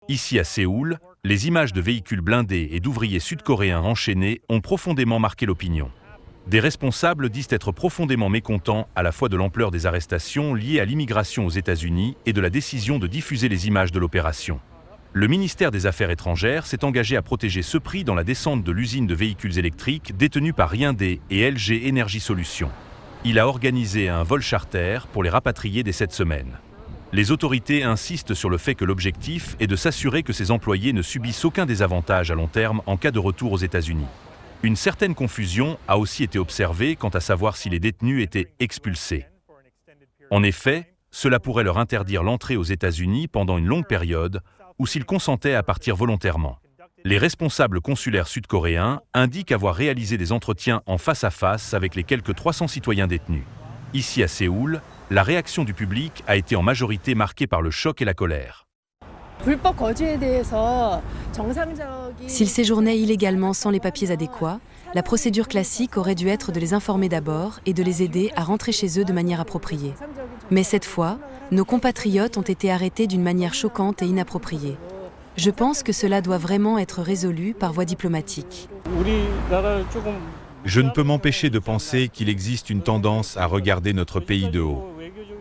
Ici à Séoul, les images de véhicules blindés et d'ouvriers sud-coréens enchaînés ont profondément marqué l'opinion. Des responsables disent être profondément mécontents à la fois de l'ampleur des arrestations liées à l'immigration aux États-Unis et de la décision de diffuser les images de l'opération. Le ministère des Affaires étrangères s'est engagé à protéger ce prix dans la descente de l'usine de véhicules électriques détenue par Hyundai et LG Energy Solutions. Il a organisé un vol charter pour les rapatrier dès cette semaine. Les autorités insistent sur le fait que l'objectif est de s'assurer que ces employés ne subissent aucun désavantage à long terme en cas de retour aux États-Unis. Une certaine confusion a aussi été observée quant à savoir si les détenus étaient expulsés. En effet, cela pourrait leur interdire l'entrée aux États-Unis pendant une longue période ou s'ils consentaient à partir volontairement. Les responsables consulaires sud-coréens indiquent avoir réalisé des entretiens en face à face avec les quelques 300 citoyens détenus. Ici à Séoul, la réaction du public a été en majorité marquée par le choc et la colère. S'ils séjournaient illégalement sans les papiers adéquats, la procédure classique aurait dû être de les informer d'abord et de les aider à rentrer chez eux de manière appropriée. Mais cette fois, nos compatriotes ont été arrêtés d'une manière choquante et inappropriée. Je pense que cela doit vraiment être résolu par voie diplomatique. Je ne peux m'empêcher de penser qu'il existe une tendance à regarder notre pays de haut.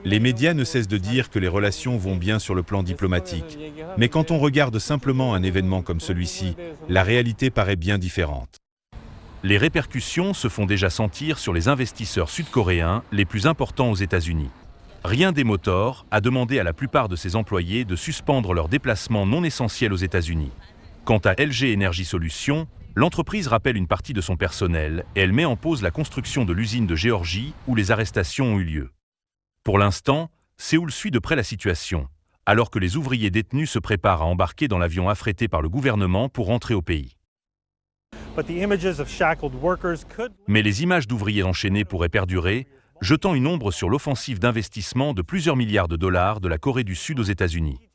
Les médias ne cessent de dire que les relations vont bien sur le plan diplomatique. Mais quand on regarde simplement un événement comme celui-ci, la réalité paraît bien différente. Les répercussions se font déjà sentir sur les investisseurs sud-coréens les plus importants aux États-Unis. Hyundai Motor a demandé à la plupart de ses employés de suspendre leurs déplacements non essentiels aux États-Unis. Quant à LG Energy Solutions, l'entreprise rappelle une partie de son personnel et elle met en pause la construction de l'usine de Géorgie où les arrestations ont eu lieu. Pour l'instant, Séoul suit de près la situation, alors que les ouvriers détenus se préparent à embarquer dans l'avion affrété par le gouvernement pour rentrer au pays. Mais les images d'ouvriers enchaînés pourraient perdurer, jetant une ombre sur l'offensive d'investissement de plusieurs milliards de dollars de la Corée du Sud aux États-Unis.